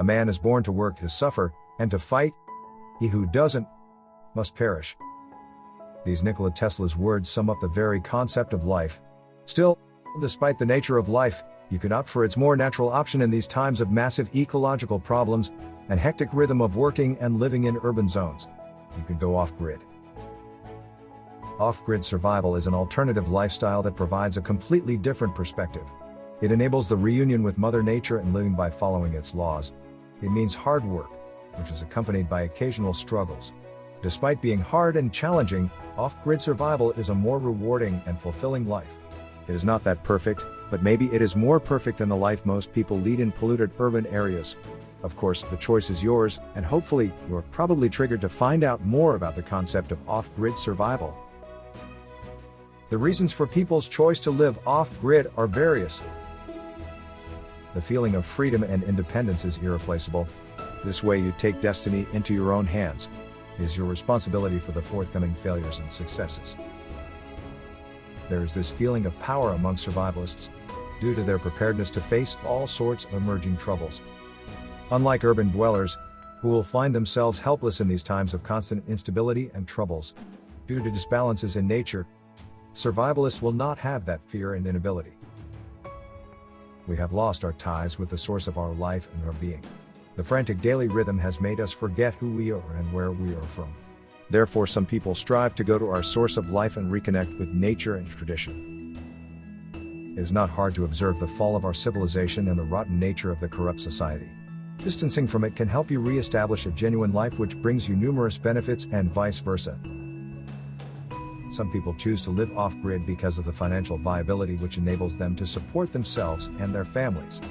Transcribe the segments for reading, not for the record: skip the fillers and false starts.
A man is born to work, to suffer, and to fight. He who doesn't must perish. These Nikola Tesla's words sum up the very concept of life. Still, despite the nature of life, you can opt for its more natural option in these times of massive ecological problems and hectic rhythm of working and living in urban zones. You can go off-grid. Off-grid survival is an alternative lifestyle that provides a completely different perspective. It enables the reunion with Mother Nature and living by following its laws. It means hard work, which is accompanied by occasional struggles. Despite being hard and challenging, off-grid survival is a more rewarding and fulfilling life. It is not that perfect, but maybe it is more perfect than the life most people lead in polluted urban areas. Of course, the choice is yours, and hopefully, you're probably triggered to find out more about the concept of off-grid survival. The reasons for people's choice to live off-grid are various. The feeling of freedom and independence is irreplaceable. This way you take destiny into your own hands. It is your responsibility for the forthcoming failures and successes. There is this feeling of power among survivalists, due to their preparedness to face all sorts of emerging troubles. Unlike urban dwellers, who will find themselves helpless in these times of constant instability and troubles, due to disbalances in nature, survivalists will not have that fear and inability. We have lost our ties with the source of our life and our being. The frantic daily rhythm has made us forget who we are and where we are from. Therefore, some people strive to go to our source of life and reconnect with nature and tradition. It is not hard to observe the fall of our civilization and the rotten nature of the corrupt society. Distancing from it can help you re-establish a genuine life which brings you numerous benefits and vice versa. Some people choose to live off-grid because of the financial viability which enables them to support themselves and their families.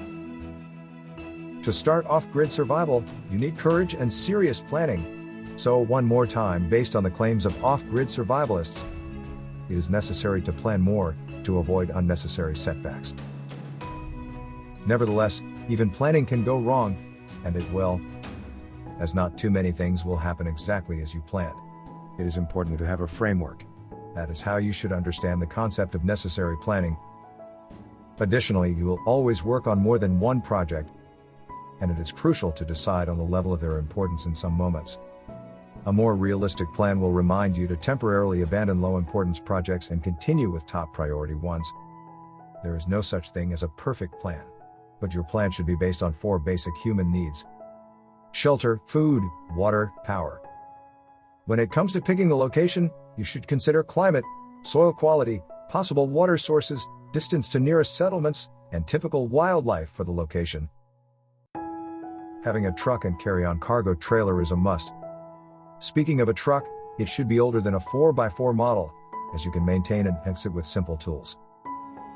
To start off-grid survival, you need courage and serious planning. So one more time, based on the claims of off-grid survivalists, it is necessary to plan more, to avoid unnecessary setbacks. Nevertheless, even planning can go wrong, and it will, as not too many things will happen exactly as you planned. It is important to have a framework. That is how you should understand the concept of necessary planning. Additionally, you will always work on more than one project, and it is crucial to decide on the level of their importance in some moments. A more realistic plan will remind you to temporarily abandon low-importance projects and continue with top priority ones. There is no such thing as a perfect plan, but your plan should be based on 4 basic human needs: shelter, food, water, power. When it comes to picking the location, you should consider climate, soil quality, possible water sources, distance to nearest settlements, and typical wildlife for the location. Having a truck and carry-on cargo trailer is a must. Speaking of a truck, it should be older than a 4x4 model, as you can maintain and fix it with simple tools.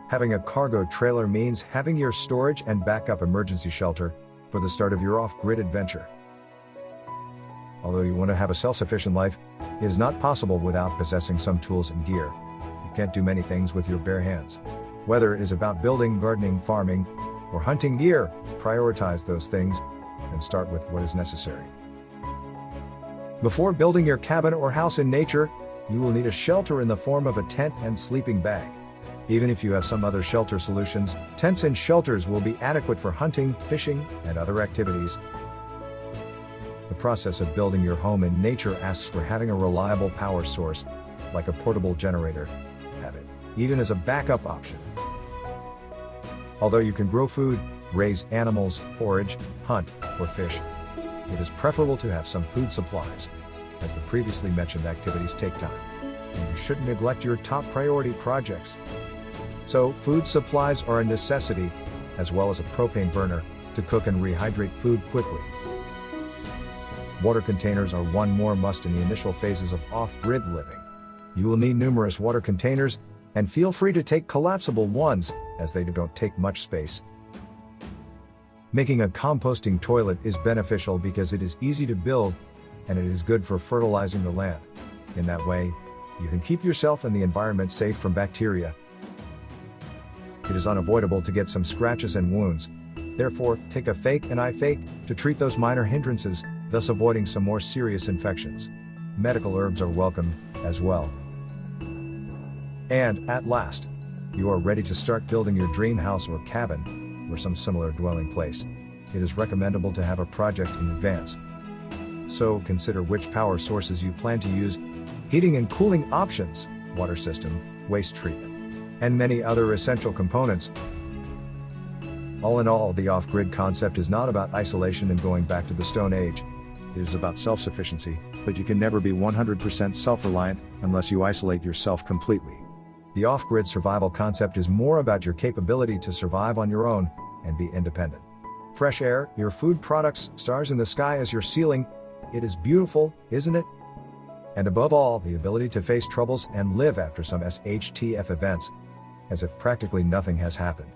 Having a cargo trailer means having your storage and backup emergency shelter for the start of your off-grid adventure. Although you want to have a self-sufficient life, it is not possible without possessing some tools and gear. You can't do many things with your bare hands. Whether it is about building, gardening, farming, or hunting gear, prioritize those things and start with what is necessary. Before building your cabin or house in nature, you will need a shelter in the form of a tent and sleeping bag. Even if you have some other shelter solutions, tents and shelters will be adequate for hunting, fishing, and other activities. The process of building your home in nature asks for having a reliable power source, like a portable generator. Have it, even as a backup option. Although you can grow food, raise animals, forage, hunt, or fish, it is preferable to have some food supplies, as the previously mentioned activities take time, and you shouldn't neglect your top priority projects. So, food supplies are a necessity, as well as a propane burner, to cook and rehydrate food quickly. Water containers are one more must in the initial phases of off-grid living. You will need numerous water containers, and feel free to take collapsible ones, as they don't take much space. Making a composting toilet is beneficial because it is easy to build, and it is good for fertilizing the land. In that way, you can keep yourself and the environment safe from bacteria. It is unavoidable to get some scratches and wounds. Therefore, take a fake and eye fake to treat those minor hindrances, thus avoiding some more serious infections. Medical herbs are welcome, as well. And, at last, you are ready to start building your dream house or cabin, or some similar dwelling place. it is recommendable to have a project in advance. So consider which power sources you plan to use, heating and cooling options, water system, waste treatment, and many other essential components. All in all, the off-grid concept is not about isolation and going back to the Stone Age. It is about self-sufficiency, but you can never be 100% self-reliant unless you isolate yourself completely. The off-grid survival concept is more about your capability to survive on your own and be independent. Fresh air, your food products, stars in the sky as your ceiling. It is beautiful, isn't it? And above all, the ability to face troubles and live after some SHTF events, as if practically nothing has happened.